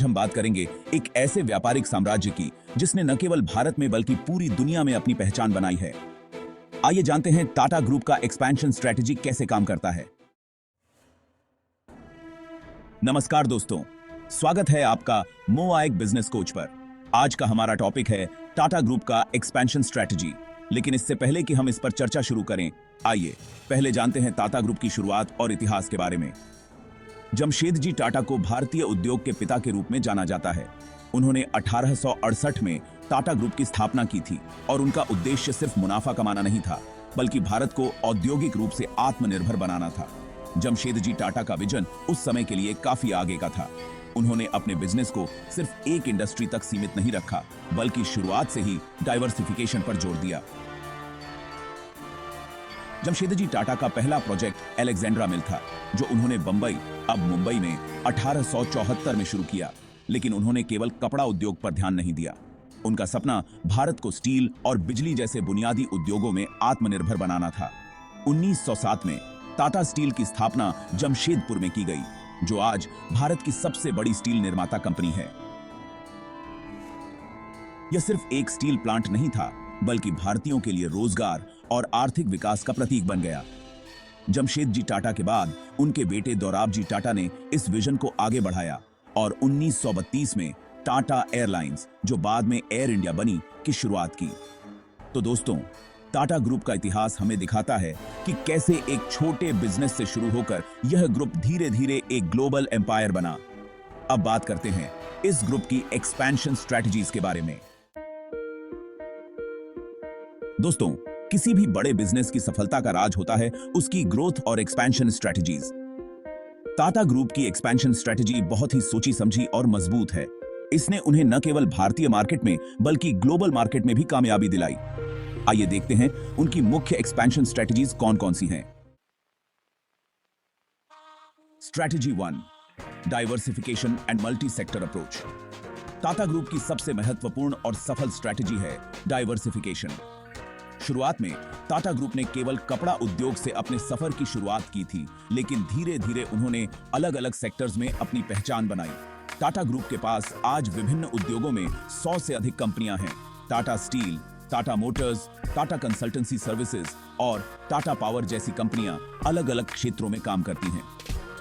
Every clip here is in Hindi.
हम बात करेंगे एक ऐसे व्यापारिक साम्राज्य की जिसने न केवल भारत में बल्कि पूरी दुनिया में अपनी पहचान बनाई है। आइए जानते हैं टाटा ग्रुप का एक्सपेंशन स्ट्रेटजी कैसे काम करता है। नमस्कार दोस्तों, स्वागत है आपका मोआइक बिजनेस कोच पर। आज का हमारा टॉपिक है टाटा ग्रुप का एक्सपेंशन स्ट्रेटजी। लेकिन इससे पहले कि हम इस पर चर्चा शुरू करें, आइए पहले जानते हैं टाटा ग्रुप की शुरुआत और इतिहास के बारे में। जमशेदजी टाटा को भारतीय उद्योग के पिता के रूप में जाना जाता है। उन्होंने 1868 में टाटा ग्रुप की स्थापना की थी और उनका उद्देश्य सिर्फ मुनाफा कमाना नहीं था, बल्कि भारत को औद्योगिक रूप से आत्मनिर्भर बनाना था। जमशेदजी टाटा का विजन उस समय के लिए काफी आगे का था। उन्होंने अपने बिजनेस को सिर्फ एक इंडस्ट्री तक सीमित नहीं रखा, बल्कि शुरुआत से ही डाइवर्सिफिकेशन पर जोर दिया। जमशेदजी टाटा का पहला प्रोजेक्ट अलेक्जेंड्रा मिल था, जो उन्होंने बंबई, अब मुंबई में 1874 में शुरू किया। लेकिन उन्होंने केवल कपड़ा उद्योग पर ध्यान नहीं दिया। उनका सपना भारत को स्टील और बिजली जैसे बुनियादी उद्योगों में आत्मनिर्भर बनाना था। 1907 में टाटा स्टील की स्थापना जमशेदपुर में की गई, जो आज भारत की सबसे बड़ी स्टील निर्माता कंपनी है। यह सिर्फ एक स्टील प्लांट नहीं था, बल्कि भारतीयों के लिए रोजगार और आर्थिक विकास का प्रतीक बन गया। जमशेदजी टाटा के बाद उनके बेटे दोराबजी टाटा ने इस विजन को आगे बढ़ाया और 1932 में टाटा एयरलाइंस, जो बाद में एयर इंडिया बनी, की शुरुआत की। तो दोस्तों, टाटा ग्रुप का इतिहास हमें दिखाता है कि कैसे एक छोटे बिजनेस से शुरू होकर यह ग्रुप धीरे धीरे एक ग्लोबल एम्पायर बना। अब बात करते हैं इस ग्रुप की एक्सपेंशन स्ट्रेटजीज के बारे में। दोस्तों, किसी भी बड़े बिजनेस की सफलता का राज होता है उसकी ग्रोथ और एक्सपेंशन स्ट्रेटजीज। टाटा ग्रुप की एक्सपेंशन स्ट्रेटजी बहुत ही सोची समझी और मजबूत है। इसने उन्हें न केवल भारतीय मार्केट में बल्कि ग्लोबल मार्केट में भी कामयाबी दिलाई। आइए देखते हैं उनकी मुख्य एक्सपेंशन स्ट्रेटजीज कौन-कौन सी हैं। Strategy 1, diversification and multi sector approach. Tata group की सबसे महत्वपूर्ण और सफल स्ट्रेटजी है डाइवर्सिफिकेशन। शुरुआत में टाटा ग्रुप ने केवल कपड़ा उद्योग से अपने सफर की शुरुआत की थी, लेकिन धीरे धीरे उन्होंने अलग अलग सेक्टर्स में अपनी पहचान बनाई। टाटा ग्रुप के पास आज विभिन्न उद्योगों में 100 से अधिक कंपनियां हैं। Tata steel, Tata Motors, Tata consultancy services और टाटा पावर जैसी कंपनियां अलग अलग क्षेत्रों में काम करती हैं।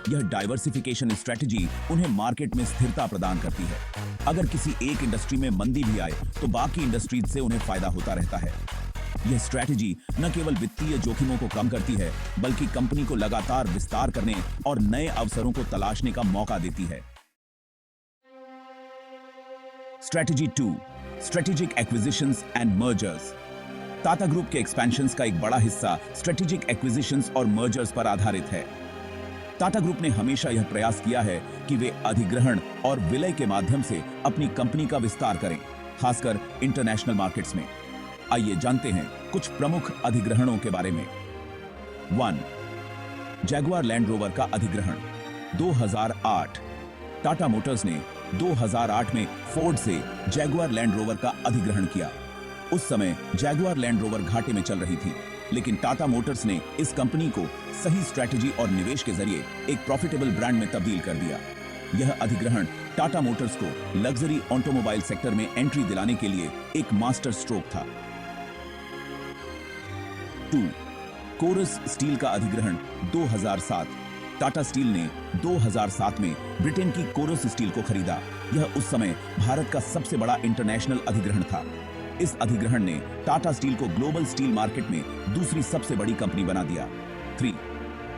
यह डाइवर्सिफिकेशन स्ट्रेटजी उन्हें मार्केट में स्थिरता प्रदान करती है। अगर किसी एक इंडस्ट्री में मंदी भी आए तो बाकी इंडस्ट्रीज से उन्हें फायदा होता रहता है। यह स्ट्रेटजी न केवल वित्तीय जोखिमों को कम करती है, बल्कि कंपनी को लगातार विस्तार करने और नए अवसरों को तलाशने का मौका देती है। Strategy 2, strategic acquisitions and mergers. Tata group के एक्सपेंशंस का एक बड़ा हिस्सा स्ट्रेटेजिक एक्विजिशंस और मर्जर्स पर आधारित है। टाटा ग्रुप ने हमेशा यह प्रयास किया है कि वे अधिग्रहण और विलय के माध्यम से अपनी कंपनी का विस्तार करें, खासकर इंटरनेशनल मार्केट्स में। आइए जानते हैं कुछ प्रमुख अधिग्रहणों के बारे में। 1, जैगुआर लैंड रोवर का अधिग्रहण 2008। टाटा मोटर्स ने 2008 में फोर्ड से जैगुआर लैंड रोवर का अधिग्रहण किया। उस समय जैगुआर लैंड रोवर घाटे में चल रही थी, लेकिन टाटा मोटर्स ने इस कंपनी को सही स्ट्रेटजी और निवेश के जरिए एक प्रॉफिटेबल ब्रांड में तब्दील कर दिया। यह अधिग्रहण टाटा मोटर्स को लग्जरी ऑटोमोबाइल सेक्टर में एंट्री दिलाने के लिए एक मास्टर स्ट्रोक था। 2, कोरस स्टील का अधिग्रहण 2007। टाटा स्टील ने 2007 में ब्रिटेन की कोरस स्टील को खरीदा। यह उस समय भारत का सबसे बड़ा इंटरनेशनल अधिग्रहण था। इस अधिग्रहण ने टाटा स्टील को ग्लोबल स्टील मार्केट में दूसरी सबसे बड़ी कंपनी बना दिया। 3,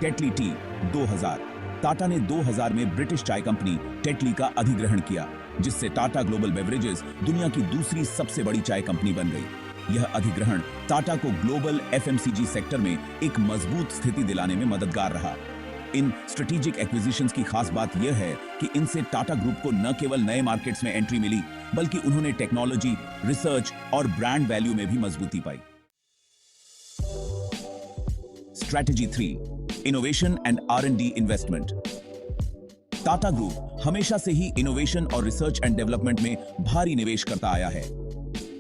टेटली टी 2000। टाटा ने 2000 में ब्रिटिश चाय कंपनी टेटली का अधिग्रहण किया, जिससे टाटा ग्लोबल बेवरेजेस दुनिया की दूसरी सबसे बड़ी चाय कंपनी बन गई। यह अधिग्रहण टाटा को ग्लोबल एफएमसीजी सेक्टर में एक मजबूत स्थिति दिलाने में मददगार रहा। इन स्ट्रेटेजिक एक्विजिशंस की खास बात यह है कि इनसे टाटा ग्रुप को न केवल नए मार्केट्स में एंट्री मिली, बल्कि उन्होंने टेक्नोलॉजी, रिसर्च और ब्रांड वैल्यू में भी मजबूती पाई। Strategy 3, innovation and R&D investment. Tata group हमेशा से ही इनोवेशन और रिसर्च एंड डेवलपमेंट में भारी निवेश करता आया है।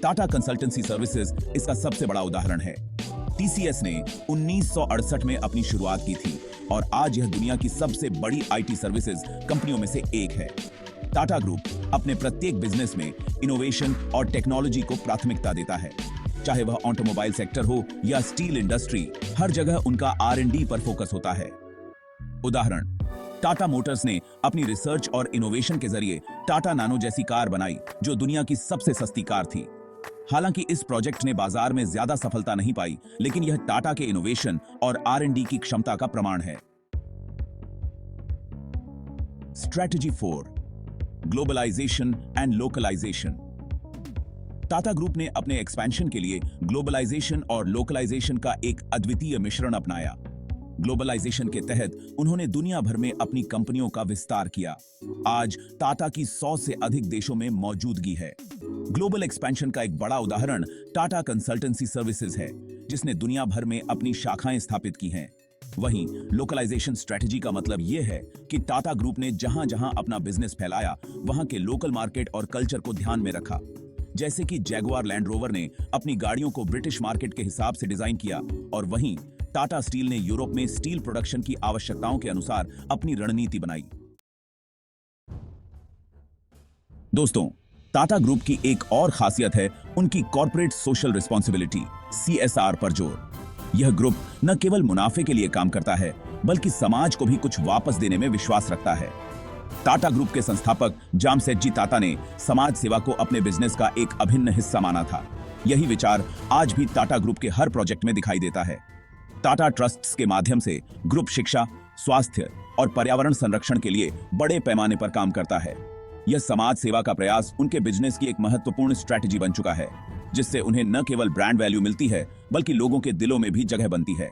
टाटा कंसल्टेंसी सर्विसेज इसका सबसे बड़ा उदाहरण है। टीसीएस ने 1968 में अपनी शुरुआत की थी और आज यह दुनिया की सबसे बड़ी आईटी सर्विसेज कंपनियों में से एक है। टाटा ग्रुप अपने प्रत्येक बिजनेस में इनोवेशन और टेक्नोलॉजी को प्राथमिकता देता है। चाहे वह ऑटोमोबाइल सेक्टर हो या स्टील इंडस्ट्री, हर जगह उनका R&D पर फोकस होता है। उदाहरण, टाटा मोटर्स ने अपनी रिसर्च और इनोवेशन के जरिए टाटा नानो जैसी कार बनाई जो दुनिया की सबसे सस्ती कार थी। हालांकि इस प्रोजेक्ट ने बाजार में ज्यादा सफलता नहीं पाई, लेकिन यह टाटा के इनोवेशन और R&D की क्षमता का प्रमाण है। Strategy 4, globalisation and localisation. Tata group ने अपने एक्सपेंशन के लिए ग्लोबलाइजेशन और लोकलाइजेशन का एक अद्वितीय मिश्रण अपनाया। ग्लोबलाइजेशन के तहत उन्होंने दुनिया भर में अपनी कंपनियों का विस्तार किया। आज टाटा की 100 से अधिक देशों में मौजूदगी है। ग्लोबल एक्सपेंशन का एक बड़ा उदाहरण टाटा कंसल्टेंसी सर्विसेज है, जिसने दुनिया भर में अपनी शाखाएं स्थापित की हैं। वहीं लोकलाइजेशन स्ट्रेटजी का मतलब यह है कि टाटा ग्रुप ने जहां जहां अपना बिजनेस फैलाया, वहां के लोकल मार्केट और कल्चर को ध्यान में रखा। जैसे कि जैगुआर लैंड रोवर ने अपनी गाड़ियों को ब्रिटिश मार्केट के हिसाब से डिजाइन किया, और वहीं टाटा स्टील ने यूरोप में स्टील प्रोडक्शन की आवश्यकताओं के अनुसार अपनी रणनीति बनाई। दोस्तों, टाटा ग्रुप की एक और खासियत है उनकी कॉर्पोरेट सोशल रिस्पॉन्सिबिलिटी CSR पर जोर। यह ग्रुप न केवल मुनाफे के लिए काम करता है, बल्कि समाज को भी कुछ वापस देने में विश्वास रखता है। टाटा ग्रुप के संस्थापक जामसेदजी टाटा ने समाज सेवा को अपने बिजनेस का एक अभिन्न हिस्सा माना था। यही विचार आज भी टाटा ग्रुप के हर प्रोजेक्ट में दिखाई देता है। टाटा ट्रस्ट्स के माध्यम से ग्रुप शिक्षा, स्वास्थ्य और पर्यावरण संरक्षण के लिए बड़े पैमाने पर काम करता है। यह समाज सेवा का प्रयास उनके बिजनेस की एक महत्वपूर्ण स्ट्रैटेजी बन चुका है, जिससे उन्हें न केवल ब्रांड वैल्यू मिलती है, बल्कि लोगों के दिलों में भी जगह बनती है।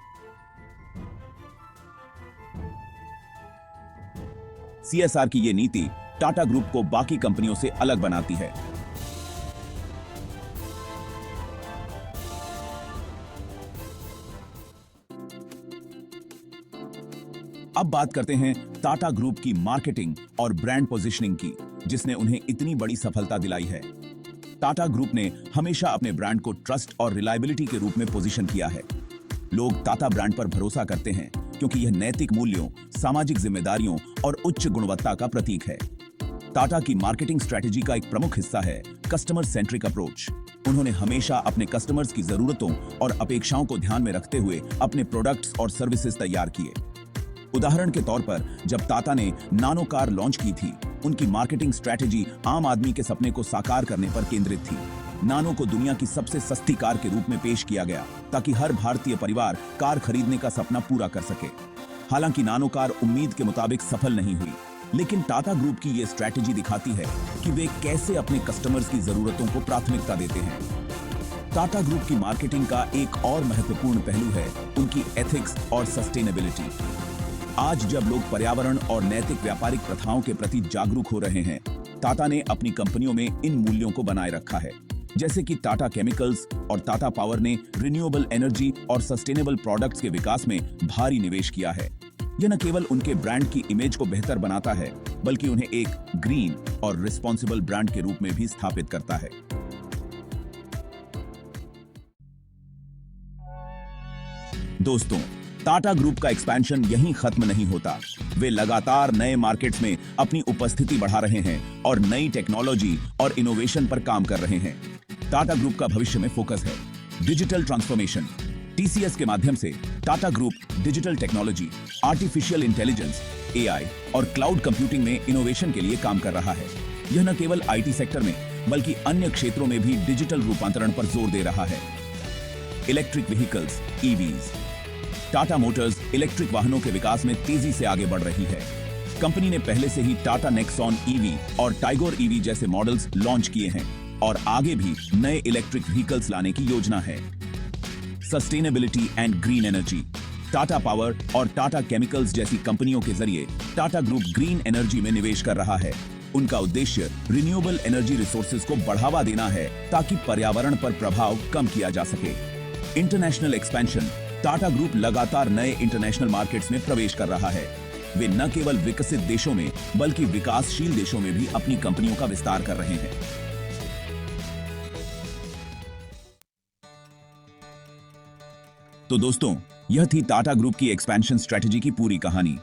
CSR की यह नीति टाटा ग्रुप को बाकी कंपनियों से अलग बनाती है। अब बात करते हैं टाटा ग्रुप की मार्केटिंग और ब्रांड पोजीशनिंग की, जिसने उन्हें इतनी बड़ी सफलता दिलाई है। टाटा ग्रुप ने हमेशा अपने ब्रांड को ट्रस्ट और रिलायबिलिटी के रूप में पोजीशन किया है। लोग टाटा ब्रांड पर भरोसा करते हैं क्योंकि यह नैतिक मूल्यों, सामाजिक जिम्मेदारियों और उच्च गुणवत्ता का प्रतीक है। टाटा की मार्केटिंग स्ट्रेटेजी का एक प्रमुख हिस्सा है कस्टमर सेंट्रिक अप्रोच। उन्होंने हमेशा अपने कस्टमर्स की जरूरतों और अपेक्षाओं को ध्यान में रखते हुए अपने प्रोडक्ट्स और सर्विसेज तैयार किए। उदाहरण के तौर पर, जब टाटा ने नानो कार लॉन्च की थी, उनकी मार्केटिंग स्ट्रेटेजी आम आदमी के सपने को साकार करने पर केंद्रित थी। नानो को दुनिया की सबसे सस्ती कार के रूप में पेश किया गया, ताकि हर भारतीय परिवार कार खरीदने का सपना पूरा कर सके। हालांकि नानो कार उम्मीद के मुताबिक सफल नहीं हुई, लेकिन टाटा ग्रुप की यह स्ट्रेटेजी दिखाती है कि वे कैसे अपने कस्टमर्स की जरूरतों को प्राथमिकता देते हैं। टाटा ग्रुप की मार्केटिंग का एक और महत्वपूर्ण पहलू है उनकी एथिक्स और सस्टेनेबिलिटी। आज जब लोग पर्यावरण और नैतिक व्यापारिक प्रथाओं के प्रति जागरूक हो रहे हैं, टाटा ने अपनी कंपनियों में इन मूल्यों को बनाए रखा है। जैसे कि टाटा केमिकल्स और टाटा पावर ने रिन्यूएबल एनर्जी और सस्टेनेबल प्रोडक्ट्स के विकास में भारी निवेश किया है। यह न केवल उनके ब्रांड की इमेज को बेहतर बनाता है, बल्कि उन्हें एक ग्रीन और रिस्पॉन्सिबल ब्रांड के रूप में भी स्थापित करता है। दोस्तों, टाटा ग्रुप का एक्सपेंशन यहीं खत्म नहीं होता। वे लगातार नए मार्केट्स में अपनी उपस्थिति बढ़ा रहे हैं और नई टेक्नोलॉजी और इनोवेशन पर काम कर रहे हैं। टाटा ग्रुप का भविष्य में फोकस है डिजिटल ट्रांसफॉर्मेशन। TCS के माध्यम से Tata group digital technology, artificial intelligence, AI और क्लाउड कंप्यूटिंग में इनोवेशन के लिए काम कर रहा है। यह न केवल IT सेक्टर में, बल्कि अन्य क्षेत्रों में भी डिजिटल रूपांतरण पर जोर दे रहा है। Electric vehicles, EVs। Tata Motors electric वाहनों के विकास में तेजी से आगे बढ़ रही है। कंपनी ने पहले से ही टाटा नेक्सॉन EV और टाइगोर EV जैसे मॉडल्स लॉन्च किए हैं और आगे भी नए इलेक्ट्रिक व्हीकल्स लाने की योजना है। Sustainability and green energy. Tata power और टाटा केमिकल्स जैसी कंपनियों के जरिए टाटा ग्रुप ग्रीन एनर्जी में निवेश कर रहा है। उनका उद्देश्य रिन्यूएबल एनर्जी रिसोर्सेज को बढ़ावा देना है, ताकि पर्यावरण पर प्रभाव कम किया जा सके। International expansion. टाटा ग्रुप लगातार नए इंटरनेशनल मार्केट्स में प्रवेश कर रहा है। वे न केवल विकसित देशों में, बल्कि विकासशील देशों में भी अपनी कंपनियों का विस्तार कर रहे हैं। तो दोस्तों, यह थी टाटा ग्रुप की एक्सपेंशन स्ट्रेटजी की पूरी कहानी।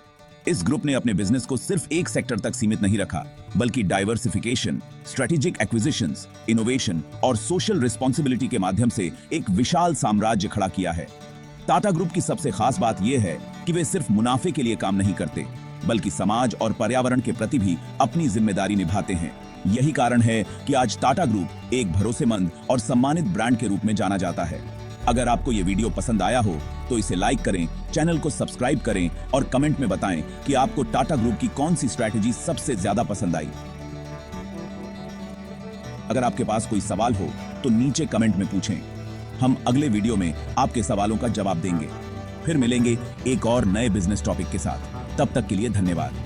इस ग्रुप ने अपने बिजनेस को सिर्फ एक सेक्टर तक सीमित नहीं रखा, बल्कि डाइवर्सिफिकेशन, स्ट्रेटेजिक एक्विजिशंस, इनोवेशन और सोशल रिस्पॉन्सिबिलिटी के माध्यम से एक विशाल साम्राज्य खड़ा किया है। टाटा ग्रुप की सबसे खास बात यह है कि वे सिर्फ मुनाफे के लिए काम नहीं करते, बल्कि समाज और पर्यावरण के प्रति भी अपनी जिम्मेदारी निभाते हैं। यही कारण है कि आज टाटा ग्रुप एक भरोसेमंद और सम्मानित ब्रांड के रूप में जाना जाता है। अगर आपको ये वीडियो पसंद आया हो तो इसे लाइक करें, चैनल को सब्सक्राइब करें और कमेंट में बताएं कि आपको टाटा ग्रुप की कौन सी स्ट्रैटेजी सबसे ज्यादा पसंद आई। अगर आपके पास कोई सवाल हो तो नीचे कमेंट में पूछें। हम अगले वीडियो में आपके सवालों का जवाब देंगे। फिर मिलेंगे एक और नए बिजनेस टॉपिक के साथ। तब तक के लिए धन्यवाद।